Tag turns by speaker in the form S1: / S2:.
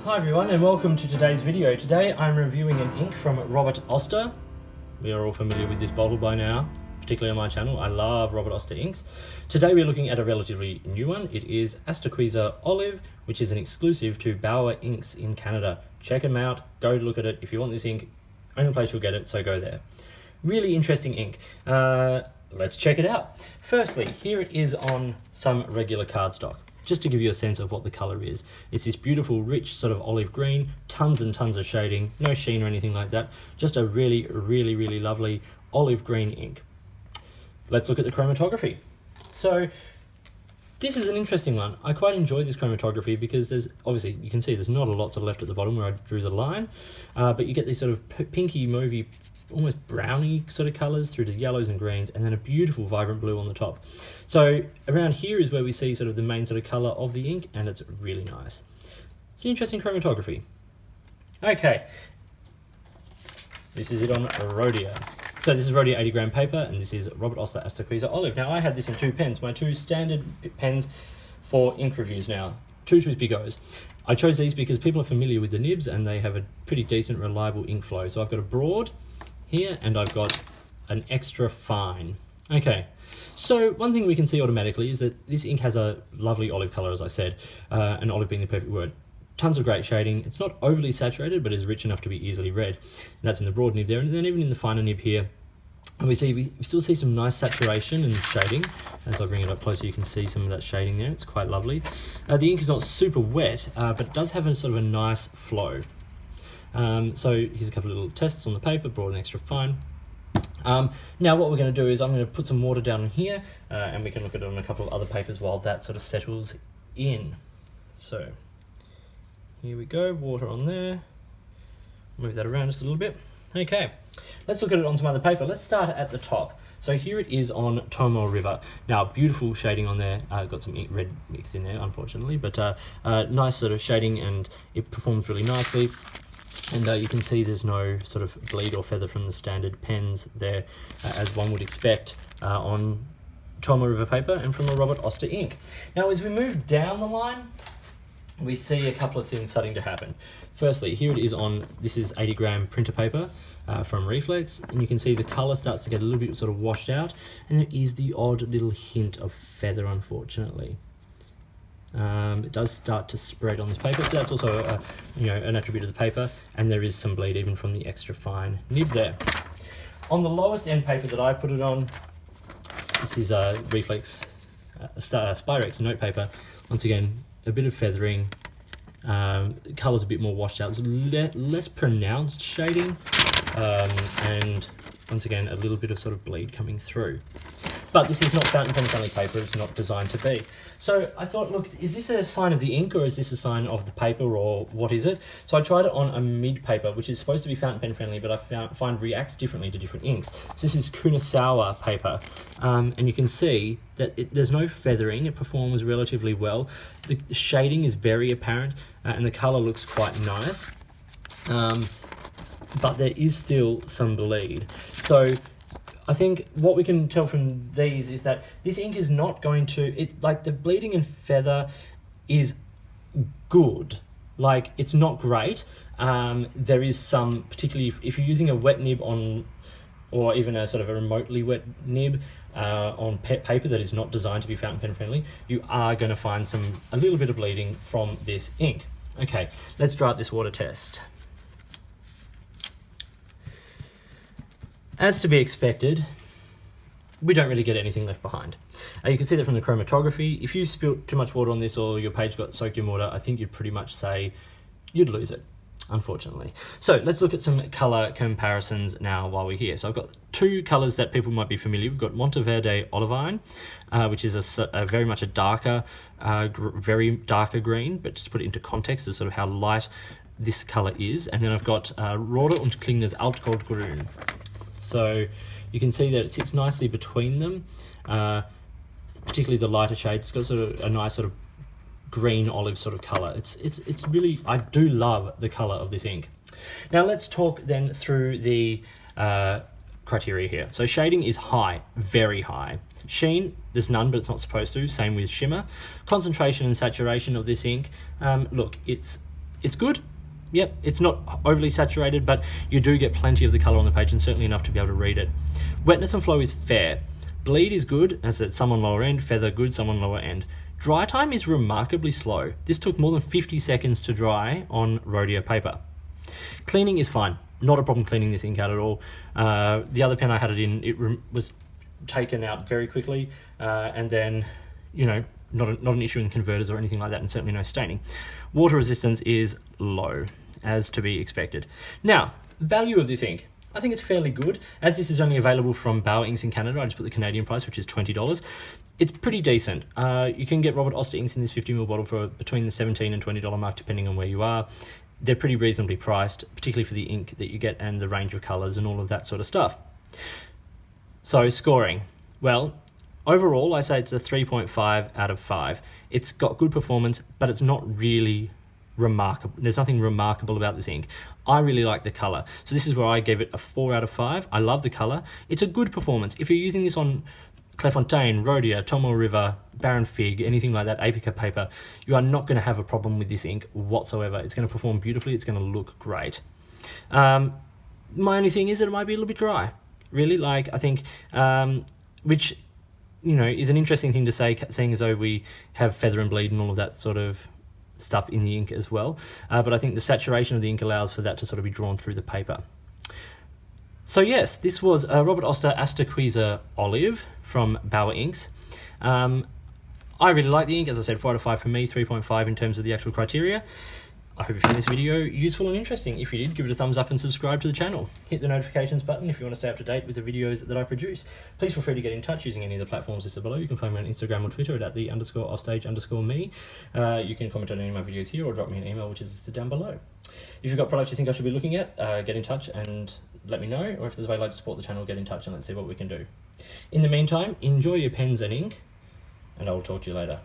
S1: Hi everyone and welcome to today's video. Today I'm reviewing an ink from Robert Oster. We are all familiar with this bottle by now, particularly on my channel. I love Robert Oster inks. Today we're looking at a relatively new one. It is Astorquiza Olive, which is an exclusive to Bauer Inks in Canada. Check them out, go look at it. If you want this ink, only place you'll get it, so go there. Really interesting ink. Let's check it out. Firstly, here it is on some regular cardstock. Just to give you a sense of what the colour is. It's this beautiful, rich sort of olive green, tons and tons of shading, no sheen or anything like that. Just a really lovely olive green ink. Let's look at the chromatography. So, this is an interesting one. I quite enjoy this chromatography because there's, obviously, you can see there's not a lot sort of left at the bottom where I drew the line, but you get these sort of pinky, mauvey, almost browny sort of colours through to yellows and greens, and then a beautiful vibrant blue on the top. So around here is where we see sort of the main sort of colour of the ink, and it's really nice. It's an interesting chromatography. Okay, this is it on Rhodia. So this is Rhodia 80 gram paper, and this is Robert Oster Astorquiza Olive. Now I had this in two pens, my two standard pens for ink reviews now, two Bigos. I chose these because people are familiar with the nibs and they have a pretty decent reliable ink flow. So I've got a broad here and I've got an extra fine. Okay, so one thing we can see automatically is that this ink has a lovely olive colour, as I said, and olive being the perfect word. Tons of great shading. It's not overly saturated, but is rich enough to be easily read. And that's in the broad nib there, and then even in the finer nib here, and we still see some nice saturation and shading. As I bring it up closer, you can see some of that shading there. It's quite lovely. The ink is not super wet, but it does have a sort of a nice flow. So here's a couple of little tests on the paper, broad and extra fine. Now what we're going to do is I'm going to put some water down in here, and we can look at it on a couple of other papers while that sort of settles in. So here we go, water on there. Move that around just a little bit. Okay, let's look at it on some other paper. Let's start at the top. So here it is on Tomo River. Now, beautiful shading on there. Got some ink red mixed in there, unfortunately, but nice sort of shading, and it performs really nicely. And you can see there's no sort of bleed or feather from the standard pens there, as one would expect on Tomo River paper and from a Robert Oster ink. Now, as we move down the line, we see a couple of things starting to happen. Firstly, here it is on, this is 80 gram printer paper from Reflex, and you can see the colour starts to get a little bit sort of washed out, and there is the odd little hint of feather, unfortunately. It does start to spread on this paper, but that's also an attribute of the paper, and there is some bleed even from the extra fine nib there. On the lowest end paper that I put it on, this is Reflex Spirex note paper. Once again, a bit of feathering, colour's a bit more washed out, there's less pronounced shading, and once again a little bit of sort of bleed coming through. But this is not fountain pen friendly paper, it's not designed to be. So I thought, look, is this a sign of the ink or is this a sign of the paper, or what is it? So I tried it on a mid paper, which is supposed to be fountain pen friendly, but I find reacts differently to different inks. So this is Kunasawa paper, and you can see that there's no feathering, it performs relatively well. The shading is very apparent, and the colour looks quite nice, but there is still some bleed. So I think what we can tell from these is that this ink is not going to, like the bleeding and feather is good. Like, it's not great. There is some, particularly if you're using a wet nib on, or even a sort of a remotely wet nib on paper that is not designed to be fountain pen friendly, you are going to find a little bit of bleeding from this ink. Okay, let's try out this water test. As to be expected, we don't really get anything left behind. You can see that from the chromatography. If you spilt too much water on this or your page got soaked in water, I think you'd pretty much say you'd lose it, unfortunately. So let's look at some colour comparisons now while we're here. So I've got two colours that people might be familiar with. We've got Monteverde Olivine, which is a very much a darker, very darker green, but just to put it into context of sort of how light this colour is. And then I've got Roter und Klingner's Altgoldgrün. So you can see that it sits nicely between them, particularly the lighter shade. It's got sort of a nice sort of green olive sort of colour. It's really, I do love the colour of this ink. Now let's talk then through the criteria here. So shading is high, very high. Sheen, there's none, but it's not supposed to. Same with shimmer. Concentration and saturation of this ink. Look, it's it's good. Yep, it's not overly saturated, but you do get plenty of the colour on the page and certainly enough to be able to read it. Wetness and flow is fair. Bleed is good, as it's some on lower end, feather good, some on lower end. Dry time is remarkably slow. This took more than 50 seconds to dry on Rhodia paper. Cleaning is fine. Not a problem cleaning this ink out at all. The other pen I had it in, it was taken out very quickly, and then, you know, not an issue in converters or anything like that, and certainly no staining. Water resistance is low, as to be expected. Now, value of this ink. I think it's fairly good. As this is only available from Bauer Inks in Canada, I just put the Canadian price, which is $20. It's pretty decent. You can get Robert Oster inks in this 50ml bottle for between the $17 and $20 mark, depending on where you are. They're pretty reasonably priced, particularly for the ink that you get and the range of colours and all of that sort of stuff. So, scoring. Well, overall, I say it's a 3.5 out of 5. It's got good performance, but it's not really remarkable. There's nothing remarkable about this ink. I really like the colour. So this is where I gave it a 4 out of 5. I love the colour. It's a good performance. If you're using this on Clairefontaine, Rhodia, Tomo River, Baron Fig, anything like that, Apica paper, you are not going to have a problem with this ink whatsoever. It's going to perform beautifully. It's going to look great. My only thing is that it might be a little bit dry. Really, like, I think, which, you know, is an interesting thing to say, seeing as though we have feather and bleed and all of that sort of stuff in the ink as well. But I think the saturation of the ink allows for that to sort of be drawn through the paper. So yes, this was Robert Oster Astorquiza Olive from Bauer Inks. I really like the ink. As I said, 4 out of 5 for me, 3.5 in terms of the actual criteria. I hope you found this video useful and interesting. If you did, give it a thumbs up and subscribe to the channel. Hit the notifications button if you want to stay up to date with the videos that I produce. Please feel free to get in touch using any of the platforms listed below. You can find me on Instagram or Twitter at @the_offstage_me. You can comment on any of my videos here or drop me an email, which is listed down below. If you've got products you think I should be looking at, get in touch and let me know. Or if there's a way you'd like to support the channel, get in touch and let's see what we can do. In the meantime, enjoy your pens and ink, and I will talk to you later.